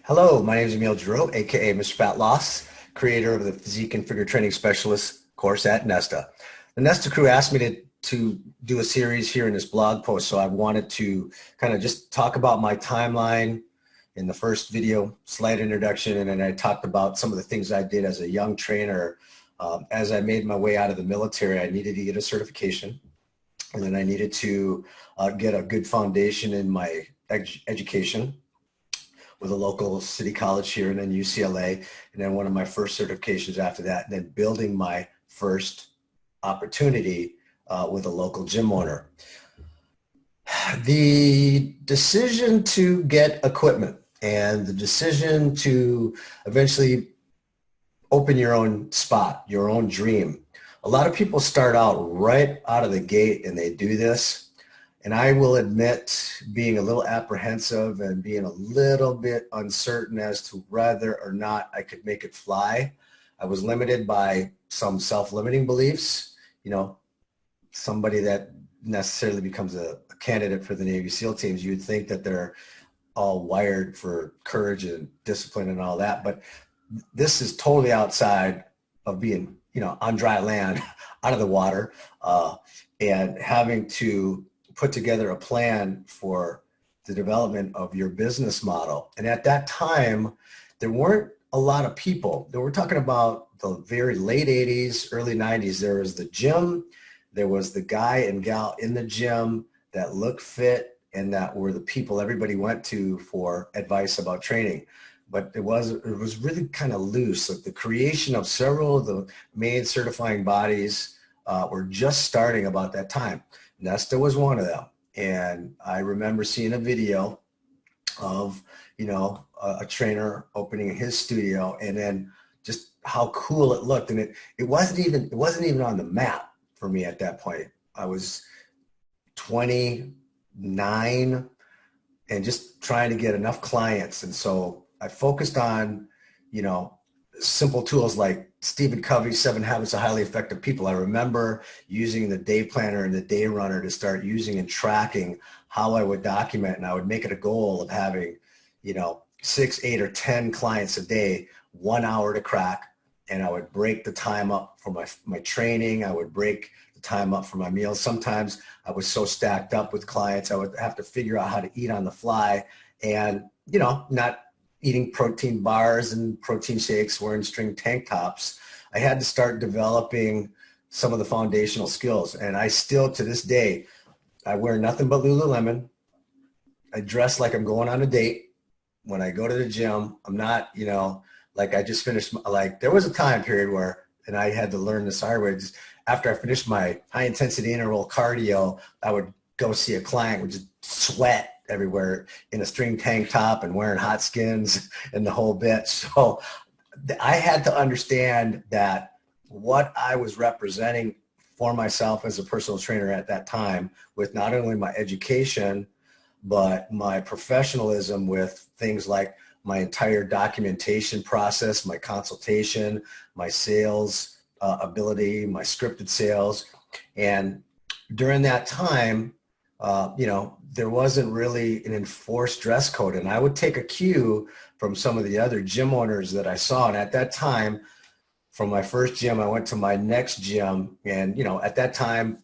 Hello, my name is Emil Giroux, aka Mr. Fat Loss, creator of the Physique and Figure Training Specialist course at NESTA. The NESTA crew asked me to do a series here in this blog post, so I wanted to kind of just talk about my timeline in the first video, slight introduction, and then I talked about some of the things I did as a young trainer. As I made my way out of the military, I needed to get a certification, and then I needed to get a good foundation in my education with a local city college here and then UCLA, and then one of my first certifications after that, and then building my first opportunity with a local gym owner. The decision to get equipment and the decision to eventually open your own spot, your own dream. A lot of people start out right out of the gate and they do this. And I will admit being a little apprehensive and being a little bit uncertain as to whether or not I could make it fly. I was limited by some self-limiting beliefs. You know, somebody that necessarily becomes a candidate for the Navy SEAL teams, you'd think that they're all wired for courage and discipline and all that. But this is totally outside of being, on dry land, out of the water, and having to put together a plan for the development of your business model. And at that time, there weren't a lot of people. We're talking about the very late 80s, early 90s. There was the gym. There was the guy and gal in the gym that looked fit and that were the people everybody went to for advice about training. But it was really kind of loose. Like the creation of several of the main certifying bodies were just starting about that time. NESTA was one of them. And I remember seeing a video of, a trainer opening his studio and then just how cool it looked. And it wasn't even on the map for me at that point. I was 29 and just trying to get enough clients. And so I focused on, simple tools like Stephen Covey's 7 Habits of Highly Effective People. I remember using the day planner and the day runner to start using and tracking how I would document, and I would make it a goal of having, 6, 8, or 10 clients a day, 1 hour to crack. And I would break the time up for my training. I would break the time up for my meals. Sometimes I was so stacked up with clients, I would have to figure out how to eat on the fly and, not eating protein bars and protein shakes, wearing string tank tops. I had to start developing some of the foundational skills. And I still, to this day, I wear nothing but Lululemon. I dress like I'm going on a date. When I go to the gym, I'm not, like I just finished, there was a time period where, and I had to learn this hard way, just after I finished my high intensity interval cardio, I would go see a client with just sweat everywhere in a string tank top and wearing hot skins and the whole bit. So I had to understand that what I was representing for myself as a personal trainer at that time, with not only my education, but my professionalism with things like my entire documentation process, my consultation, my sales ability, my scripted sales. And during that time, there wasn't really an enforced dress code. And I would take a cue from some of the other gym owners that I saw. And at that time, from my first gym, I went to my next gym. And, at that time,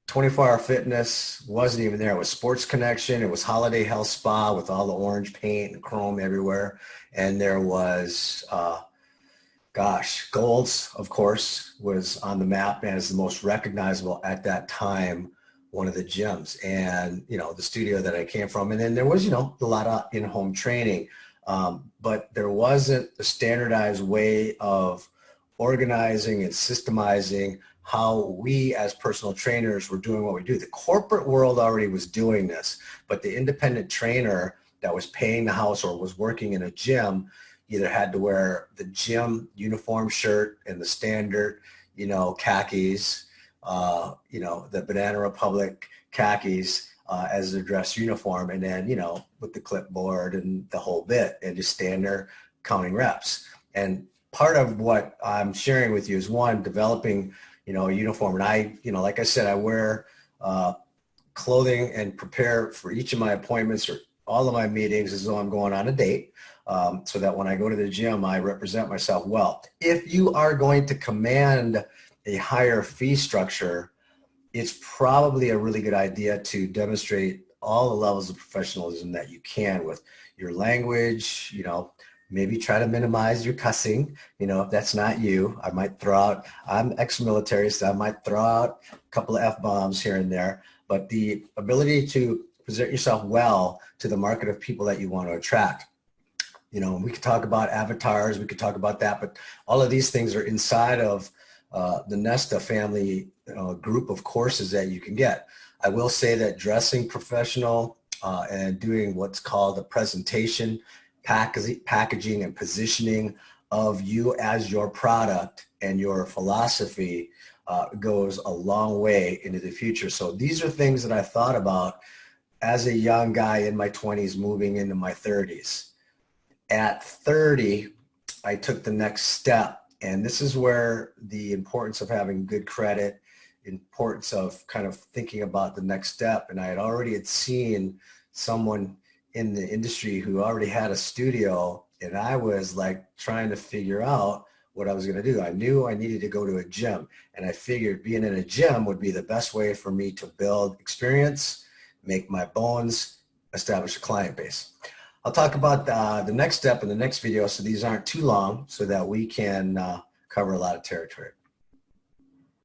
24-hour fitness wasn't even there. It was Sports Connection. It was Holiday Health Spa with all the orange paint and chrome everywhere. And there was, Gold's, of course, was on the map as the most recognizable at that time, one of the gyms, and, the studio that I came from. And then there was, a lot of in-home training, but there wasn't a standardized way of organizing and systemizing how we as personal trainers were doing what we do. The corporate world already was doing this, but the independent trainer that was paying the house or was working in a gym either had to wear the gym uniform shirt and the standard, khakis, the Banana Republic khakis as their dress uniform, and then, with the clipboard and the whole bit, and just stand there counting reps. And part of what I'm sharing with you is, one, developing, a uniform. And I, like I said, I wear clothing and prepare for each of my appointments or all of my meetings as though I'm going on a date, so that when I go to the gym, I represent myself well. If you are going to command a higher fee structure, it's probably a really good idea to demonstrate all the levels of professionalism that you can with your language, maybe try to minimize your cussing. If that's not you, I might throw out, I'm ex-military, so I might throw out a couple of F-bombs here and there, but the ability to present yourself well to the market of people that you want to attract. We could talk about avatars, we could talk about that, but all of these things are inside of the NESTA family group of courses that you can get. I will say that dressing professional and doing what's called a presentation, packaging and positioning of you as your product and your philosophy goes a long way into the future. So these are things that I thought about as a young guy in my 20s moving into my 30s. At 30, I took the next step. And this is where the importance of having good credit, importance of kind of thinking about the next step. And I had seen someone in the industry who already had a studio, and I was like trying to figure out what I was going to do. I knew I needed to go to a gym, and I figured being in a gym would be the best way for me to build experience, make my bones, establish a client base. I'll talk about the next step in the next video, so these aren't too long, so that we can cover a lot of territory.